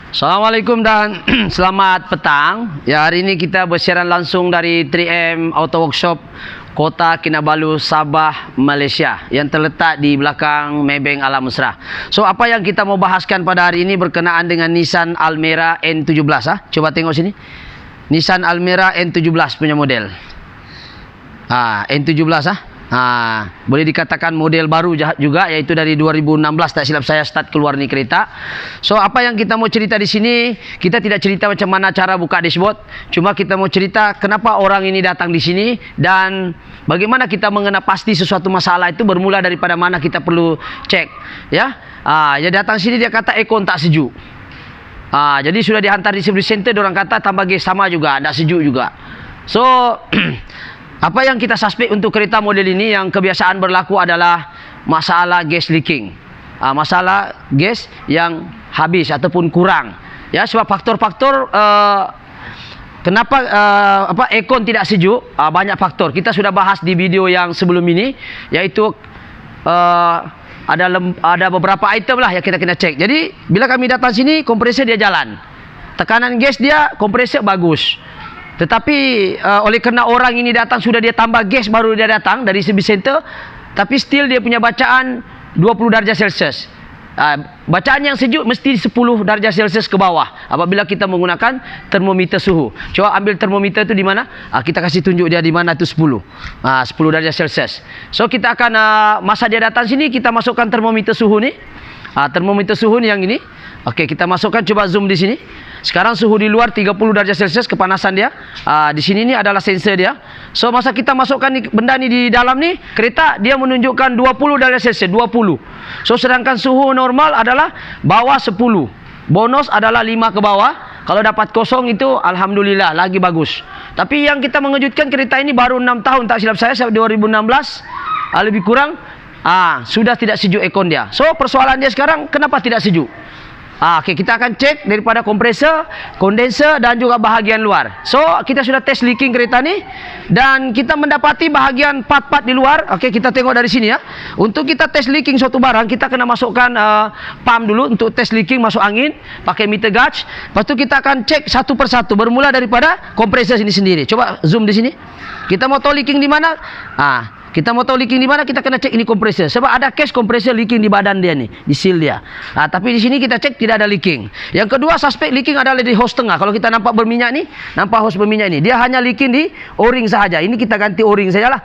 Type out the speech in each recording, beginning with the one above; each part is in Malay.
Assalamualaikum dan selamat petang. Ya, hari ini kita bersiaran langsung dari 3M Auto Workshop Kota Kinabalu, Sabah, Malaysia, yang terletak di belakang Maybank Alam Mesra. So, apa yang kita mau bahaskan pada hari ini berkenaan dengan Nissan Almera N17. Coba tengok sini. Nissan Almera N17 punya model. N17 boleh dikatakan model baru juga, yaitu dari 2016 tak silap saya start keluar ni kereta. So, apa yang kita mau cerita di sini, kita tidak cerita macam mana cara buka dashboard, cuma kita mau cerita kenapa orang ini datang di sini dan bagaimana kita mengenal pasti sesuatu masalah itu bermula daripada mana kita perlu cek. Ya, dia datang sini dia kata aircon tak sejuk. Jadi sudah dihantar di service center, orang kata tambah gas sama juga, tak sejuk juga. So apa yang kita suspek untuk kereta model ini yang kebiasaan berlaku adalah masalah gas leaking. Masalah gas yang habis ataupun kurang. Ya, sebab faktor-faktor kenapa aircon tidak sejuk, banyak faktor. Kita sudah bahas di video yang sebelum ini, yaitu ada beberapa item lah yang kita kena cek. Jadi bila kami datang sini, kompresor dia jalan. Tekanan gas dia, kompresor bagus. Tetapi oleh kerana orang ini datang sudah dia tambah gas baru dia datang dari service center, tapi still dia punya bacaan 20 darjah Celsius. Bacaan yang sejuk mesti 10 darjah Celsius ke bawah apabila kita menggunakan termometer suhu. Coba ambil termometer itu di mana? Kita kasih tunjuk dia di mana itu 10. 10 darjah Celsius. So kita akan masa dia datang sini kita masukkan termometer suhu ni. Termometer suhu ni yang ini. Okey, kita masukkan, coba zoom di sini. Sekarang suhu di luar 30 darjah Celsius kepanasan dia. Di sini ni adalah sensor dia. So masa kita masukkan benda ni di dalam ni, kereta dia menunjukkan 20 darjah Celsius, 20. So sedangkan suhu normal adalah bawah 10. Bonus adalah 5 ke bawah. Kalau dapat kosong itu alhamdulillah lagi bagus. Tapi yang kita mengejutkan, kereta ini baru 6 tahun tak silap saya 2016 lebih kurang. Sudah tidak sejuk aircon dia. So persoalan dia sekarang kenapa tidak sejuk? Okay, kita akan cek daripada kompresor, kondenser dan juga bahagian luar. So kita sudah test leaking kereta ni dan kita mendapati bahagian part-part di luar. Okay, kita tengok dari sini ya. Untuk kita test leaking suatu barang, kita kena masukkan pump dulu untuk test leaking, masuk angin pakai meter gauge. Lepas tu kita akan cek satu persatu bermula daripada kompresor sini sendiri. Coba zoom di sini. Kita mau tahu leaking di mana? Kita mau tahu leaking di mana, kita kena cek ini kompresor. Sebab ada case kompresor leaking di badan dia ni, di seal dia. Tapi di sini kita cek tidak ada leaking. Yang kedua, suspek leaking adalah di hose tengah. Kalau kita nampak berminyak ni, nampak hose berminyak ni, dia hanya leaking di O-ring sahaja. Ini kita ganti O-ring sajalah.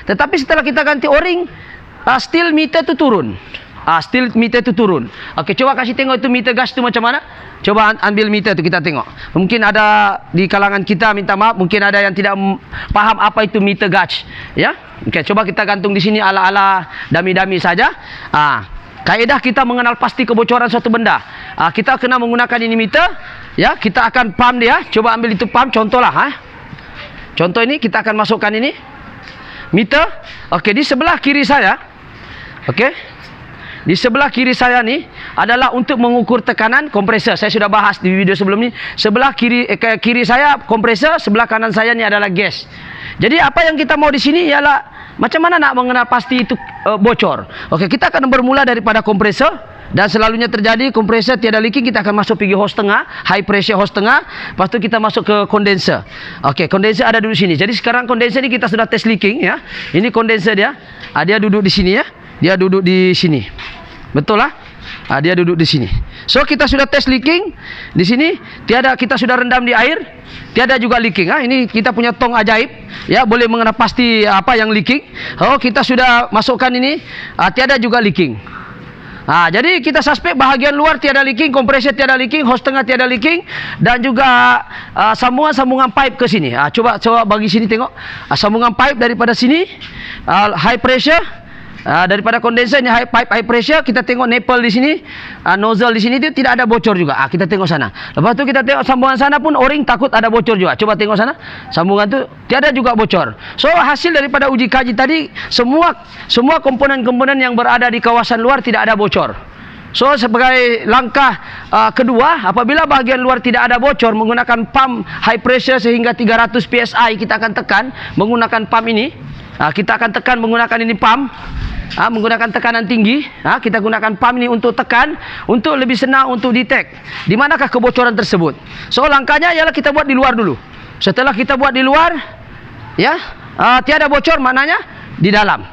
Tetapi setelah kita ganti O-ring, still meter tu turun. Still meter tu turun. Okey, coba kasih tengok itu meter gas tu macam mana. Coba ambil meter tu kita tengok. Mungkin ada di kalangan kita, minta maaf, mungkin ada yang tidak faham apa itu meter gauge. Ya. Okey, coba kita gantung di sini ala-ala dami-dami saja. Kaedah kita mengenal pasti kebocoran suatu benda. Kita kena menggunakan ini meter. Ya, kita akan pump dia. Coba ambil itu pump, contohlah. Contoh ini kita akan masukkan ini meter. Okey, di sebelah kiri saya. Okey. Di sebelah kiri saya ni adalah untuk mengukur tekanan kompresor. Saya sudah bahas di video sebelum ni. Sebelah kiri saya kompresor, sebelah kanan saya ni adalah gas. Jadi apa yang kita mau di sini ialah macam mana nak mengenal pasti itu bocor. Okey, kita akan bermula daripada kompresor dan selalunya terjadi kompresor tiada leaking, kita akan masuk pergi hose tengah, high pressure hose tengah. Lepas tu kita masuk ke kondenser. Okey, kondenser ada duduk sini. Jadi sekarang kondenser ni kita sudah test leaking ya. Ini kondenser dia. Dia duduk di sini ya. Dia duduk di sini. Betul lah? Dia duduk di sini. So kita sudah test leaking di sini, tiada, kita sudah rendam di air, tiada juga leaking. Ini kita punya tong ajaib ya, boleh mengenal pasti apa yang leaking. Kita sudah masukkan ini, tiada juga leaking. Jadi kita suspek bahagian luar tiada leaking, kompresor tiada leaking, hose tengah tiada leaking dan juga sambungan pipe ke sini. Coba bagi sini tengok. Sambungan pipe daripada sini, high pressure. Daripada kondenser ini pipe high pressure, kita tengok nipple di sini, nozzle di sini itu tidak ada bocor juga. Kita tengok sana. Lepas tu kita tengok sambungan sana pun O-ring takut ada bocor juga. Coba tengok sana. Sambungan tu tiada juga bocor. So hasil daripada uji kaji tadi, semua komponen-komponen yang berada di kawasan luar tidak ada bocor. So sebagai langkah kedua, apabila bahagian luar tidak ada bocor, menggunakan pump high pressure sehingga 300 PSI kita akan tekan menggunakan pump ini. Kita akan tekan menggunakan ini pump menggunakan tekanan tinggi. Kita gunakan pump ini untuk tekan, untuk lebih senang untuk detect di manakah kebocoran tersebut. So langkahnya ialah kita buat di luar dulu. Setelah kita buat di luar, ya, tiada bocor, maknanya di dalam.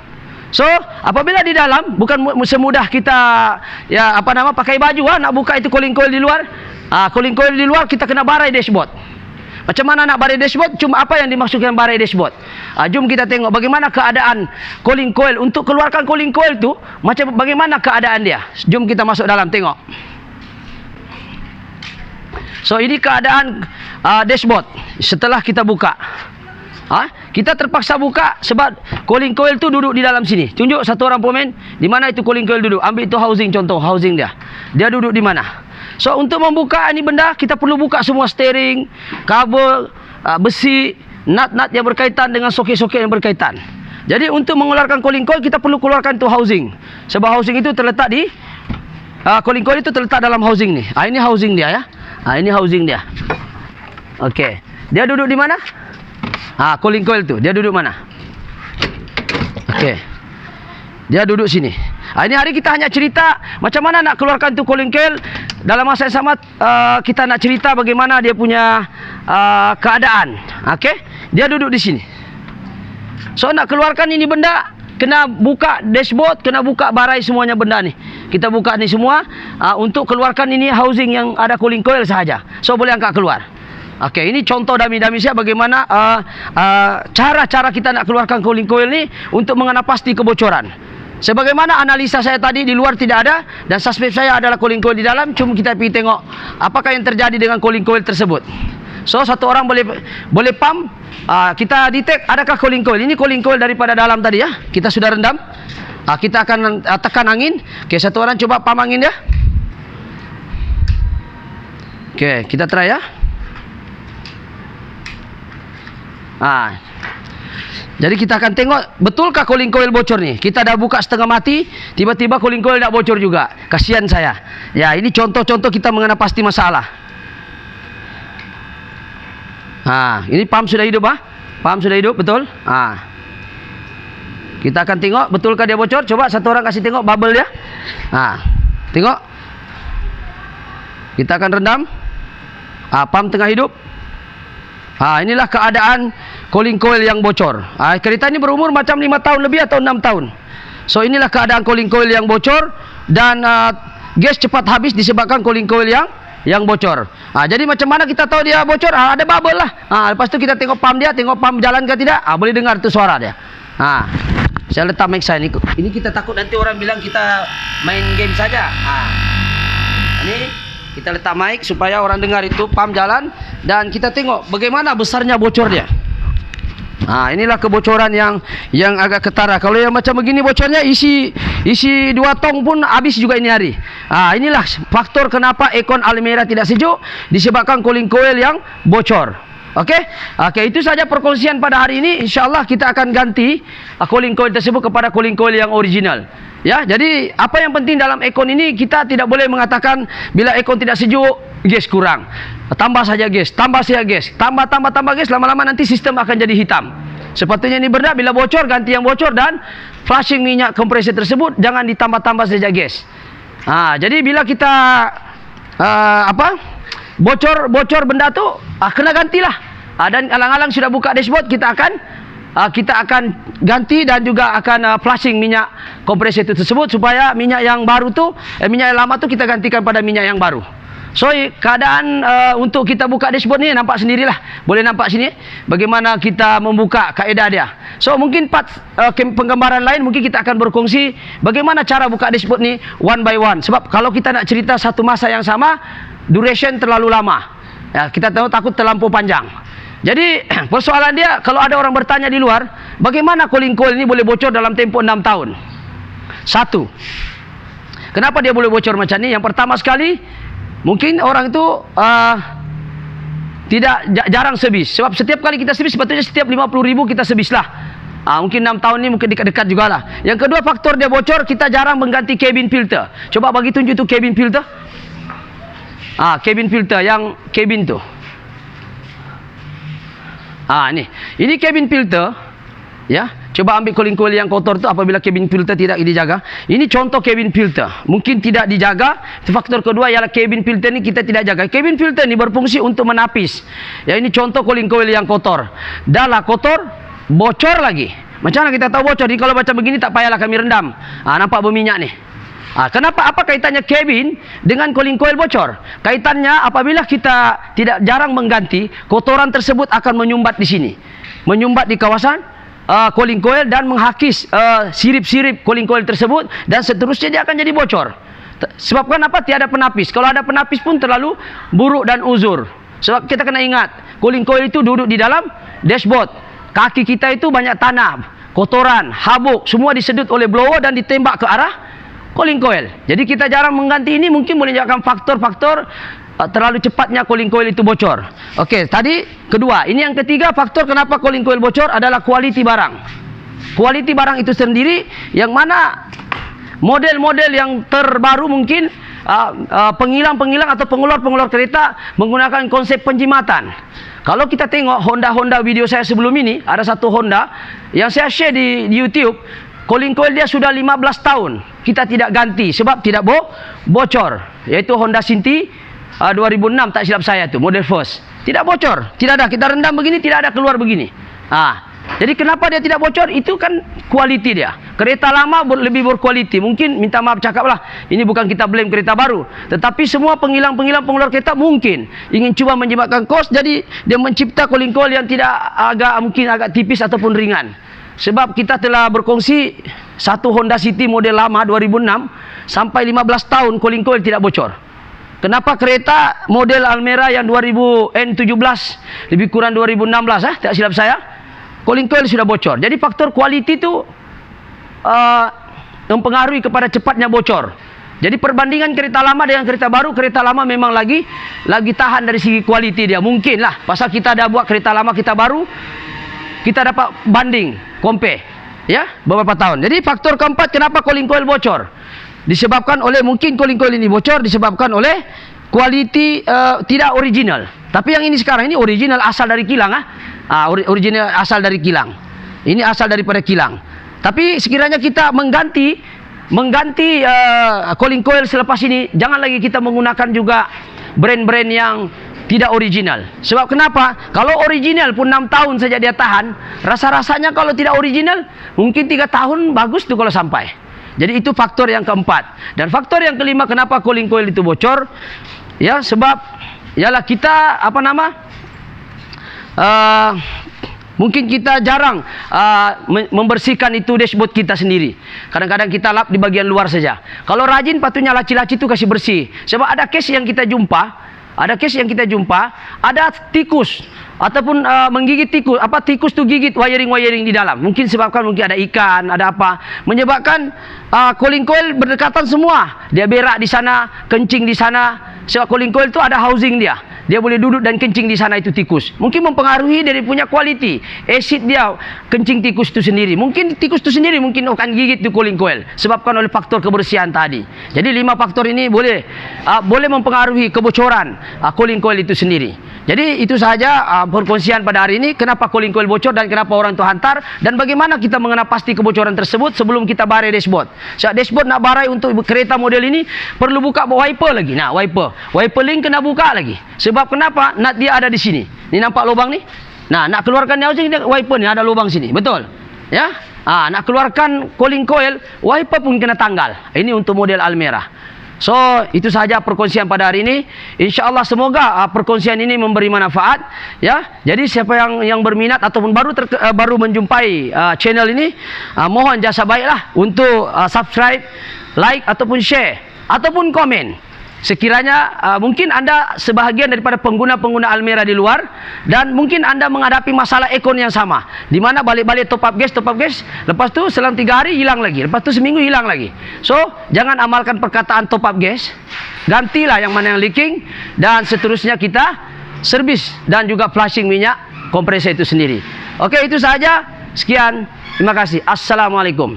So apabila di dalam, bukan semudah kita pakai baju nak buka itu cooling coil di luar. Cooling coil di luar kita kena barai dashboard. Macam mana nak barai dashboard? Cuma apa yang dimaksudkan barai dashboard? Jom kita tengok bagaimana keadaan cooling coil. Untuk keluarkan cooling coil tu, macam bagaimana keadaan dia. Jom kita masuk dalam tengok. So ini keadaan dashboard setelah kita buka. Kita terpaksa buka sebab cooling coil tu duduk di dalam sini. Tunjuk satu orang pemain di mana itu cooling coil duduk. Ambil itu housing, contoh housing dia. Dia duduk di mana? So untuk membuka ini benda, kita perlu buka semua steering, kabel, besi, nut-nut yang berkaitan dengan soket-soket yang berkaitan. Jadi untuk mengeluarkan cooling coil, kita perlu keluarkan itu housing. Sebab housing itu terletak di cooling coil itu terletak dalam housing ni. Ini housing dia, ya. Ini housing dia. Okey. Dia duduk di mana? Cooling coil tu, dia duduk mana? Okey. Dia duduk sini. Ini hari kita hanya cerita macam mana nak keluarkan tu cooling coil. Dalam masa yang sama kita nak cerita bagaimana dia punya keadaan. Okey? Dia duduk di sini. So nak keluarkan ini benda, kena buka dashboard, kena buka barai semuanya benda ni. Kita buka ni semua untuk keluarkan ini housing yang ada cooling coil sahaja. So boleh angkat keluar. Okey, ini contoh dami-dami saya bagaimana cara-cara kita nak keluarkan cooling coil ni untuk mengenal pasti kebocoran. Sebagaimana analisa saya tadi, di luar tidak ada dan suspek saya adalah cooling coil di dalam. Cuma kita pergi tengok apakah yang terjadi dengan cooling coil tersebut. So satu orang boleh pump, kita detect adakah cooling coil. Ini cooling coil daripada dalam tadi, ya. Kita sudah rendam. Kita akan tekan angin. Okey, satu orang coba pump angin dia. Okey, kita try, ya. Jadi kita akan tengok betulkah cooling coil bocor ni. Kita dah buka setengah mati, tiba-tiba cooling coil dah bocor juga. Kasihan saya. Ya, ini contoh-contoh kita mengenal pasti masalah. Ini pump sudah hidup, Pump sudah hidup, betul? Kita akan tengok betulkah dia bocor. Coba satu orang kasih tengok bubble dia. Tengok. Kita akan rendam. Pump tengah hidup. Inilah keadaan cooling coil yang bocor. Kereta ini berumur macam 5 tahun lebih atau 6 tahun. So inilah keadaan cooling coil yang bocor dan gas cepat habis disebabkan cooling coil yang bocor. Jadi macam mana kita tahu dia bocor? Ada bubble lah. Lepas tu kita tengok pump dia, tengok pump jalan ke tidak. Boleh dengar tu suara dia. Saya letak mic saya ni. Ini kita takut nanti orang bilang kita main game saja. Ini kita letak mic supaya orang dengar itu pump jalan dan kita tengok bagaimana besarnya bocor dia. Inilah kebocoran yang agak ketara. Kalau yang macam begini bocornya isi 2 tong pun habis juga ini hari. Inilah faktor kenapa aircon Almera tidak sejuk, disebabkan cooling coil yang bocor. Okey, itu saja perkongsian pada hari ini. InsyaAllah kita akan ganti cooling coil tersebut kepada cooling coil yang original. Ya, jadi apa yang penting dalam aircon ini, kita tidak boleh mengatakan bila aircon tidak sejuk, gas kurang. Tambah saja gas, tambah saja gas, tambah gas, lama-lama nanti sistem akan jadi hitam. Sepatutnya ini benda bila bocor, ganti yang bocor dan flushing minyak kompresor tersebut, jangan ditambah-tambah saja gas. Jadi bila kita bocor benda tu, kena gantilah. Dan alang-alang sudah buka dashboard, kita akan ganti dan juga akan flushing minyak kompresor itu tersebut supaya minyak yang baru tu, minyak yang lama tu kita gantikan pada minyak yang baru. So keadaan untuk kita buka dashboard ni nampak sendirilah. Boleh nampak sini bagaimana kita membuka kaedah dia. So mungkin part penggambaran lain mungkin kita akan berkongsi bagaimana cara buka dashboard ni one by one. Sebab kalau kita nak cerita satu masa yang sama, duration terlalu lama. Kita tahu takut terlampau panjang. Jadi persoalan dia, kalau ada orang bertanya di luar, bagaimana cooling coil ini boleh bocor dalam tempoh 6 tahun? Satu, kenapa dia boleh bocor macam ni? Yang pertama sekali, mungkin orang itu jarang servis. Sebab setiap kali kita servis, sepatutnya setiap 50,000 kita servis lah. Mungkin 6 tahun ni mungkin dekat-dekat juga lah. Yang kedua faktor dia bocor, kita jarang mengganti cabin filter. Coba bagi tunjuk tu cabin filter. Cabin filter yang cabin tu. Ini cabin filter, ya. Coba ambil cooling coil yang kotor itu apabila cabin filter tidak dijaga. Ini contoh cabin filter. Mungkin tidak dijaga. Faktor kedua ialah cabin filter ini kita tidak jaga. Cabin filter ini berfungsi untuk menapis. Ya, ini contoh cooling coil yang kotor. Dah lah kotor, bocor lagi. Macam mana kita tahu bocor? Jadi kalau macam begini tak payahlah kami rendam. Nampak berminyak nih. Kenapa? Apa kaitannya cabin dengan cooling coil bocor? Kaitannya apabila kita tidak jarang mengganti, kotoran tersebut akan menyumbat di sini. Menyumbat di kawasan cooling coil dan menghakis sirip-sirip cooling coil tersebut, dan seterusnya dia akan jadi bocor. Sebabkan apa? Tiada penapis. Kalau ada penapis pun terlalu buruk dan uzur. Sebab kita kena ingat, cooling coil itu duduk di dalam dashboard. Kaki kita itu banyak tanah, kotoran, habuk, semua disedut oleh blower dan ditembak ke arah cooling coil. Jadi kita jarang mengganti ini mungkin boleh menyebabkan faktor-faktor terlalu cepatnya cooling coil itu bocor. Okey, tadi kedua. Ini yang ketiga, faktor kenapa cooling coil bocor adalah kualiti barang. Kualiti barang itu sendiri, yang mana model-model yang terbaru mungkin pengilang-pengilang atau pengulur-pengulur kereta menggunakan konsep penjimatan. Kalau kita tengok Honda video saya sebelum ini, ada satu Honda yang saya share di YouTube. Cooling coil dia sudah 15 tahun kita tidak ganti sebab tidak bocor, yaitu Honda Sinti 2006 tak silap saya tu, model first. Tidak bocor, tidak ada, kita rendam begini tidak ada keluar begini. Jadi kenapa dia tidak bocor? Itu kan kualiti dia. Kereta lama lebih berkualiti. Mungkin minta maaf cakaplah, ini bukan kita blame kereta baru, tetapi semua pengilang-pengilang pengulur kereta mungkin ingin cuba menjimatkan kos, jadi dia mencipta cooling coil yang tidak mungkin agak tipis ataupun ringan. Sebab kita telah berkongsi satu Honda City model lama 2006 sampai 15 tahun cooling coil tidak bocor. Kenapa kereta model Almera yang 2000 N17 lebih kurang 2016 tak silap saya, cooling coil sudah bocor. Jadi faktor kualiti itu mempengaruhi kepada cepatnya bocor. Jadi perbandingan kereta lama dengan kereta baru, kereta lama memang lagi tahan dari segi kualiti dia. Mungkinlah pasal kita dah buat kereta lama, kita baru, kita dapat banding, compare, ya, beberapa tahun. Jadi faktor keempat kenapa cooling coil bocor, disebabkan oleh, mungkin cooling coil ini bocor disebabkan oleh kualiti tidak original. Tapi yang ini sekarang ini original, asal dari kilang. Original asal dari kilang. Ini asal daripada kilang. Tapi sekiranya kita mengganti cooling coil selepas ini, jangan lagi kita menggunakan juga brand-brand yang tidak original. Sebab kenapa? Kalau original pun 6 tahun saja dia tahan, rasa-rasanya kalau tidak original mungkin 3 tahun bagus tuh kalau sampai. Jadi itu faktor yang keempat. Dan faktor yang kelima kenapa cooling coil itu bocor, ya, sebab ialah kita mungkin kita jarang membersihkan itu dashboard kita sendiri. Kadang-kadang kita lap di bagian luar saja. Kalau rajin patutnya laci-laci itu kasih bersih. Sebab ada case yang kita jumpa, ada tikus ataupun menggigit tikus. Tikus tu gigit wiring-wiring di dalam. Mungkin sebabkan mungkin ada ikan, ada apa, menyebabkan cooling coil berdekatan semua. Dia berak di sana, kencing di sana. Sebab cooling coil tu ada housing dia. Dia boleh duduk dan kencing di sana itu tikus. Mungkin mempengaruhi dari punya kualiti. Asid dia, kencing tikus itu sendiri. Mungkin tikus itu sendiri mungkin akan gigit di cooling coil. Sebabkan oleh faktor kebersihan tadi. Jadi 5 faktor ini boleh mempengaruhi kebocoran cooling coil itu sendiri. Jadi itu sahaja perkongsian pada hari ini. Kenapa cooling coil bocor dan kenapa orang itu hantar. Dan bagaimana kita mengenal pasti kebocoran tersebut sebelum kita barai dashboard. Sebab dashboard nak barai untuk kereta model ini perlu buka wiper lagi. Nah, wiper link kena buka lagi. Sebab kenapa? Nut dia ada di sini. Ni nampak lubang ni? Nah, nak keluarkan housing dia, wiper ni ada lubang sini. Betul? Ya? Nak keluarkan cooling coil, wiper pun kena tanggal. Ini untuk model Almera. So, itu sahaja perkongsian pada hari ini. InsyaAllah semoga perkongsian ini memberi manfaat, ya. Jadi siapa yang berminat ataupun baru menjumpai channel ini, mohon jasa baiklah untuk subscribe, like ataupun share ataupun komen. Sekiranya mungkin anda sebahagian daripada pengguna-pengguna Almera di luar dan mungkin anda menghadapi masalah ekon yang sama, di mana balik-balik top up gas, lepas tu selang 3 hari hilang lagi, lepas tu seminggu hilang lagi. So, jangan amalkan perkataan top up gas, gantilah yang mana yang leaking, dan seterusnya kita servis dan juga flushing minyak kompresor itu sendiri. Okey, itu sahaja. Sekian, terima kasih. Assalamualaikum.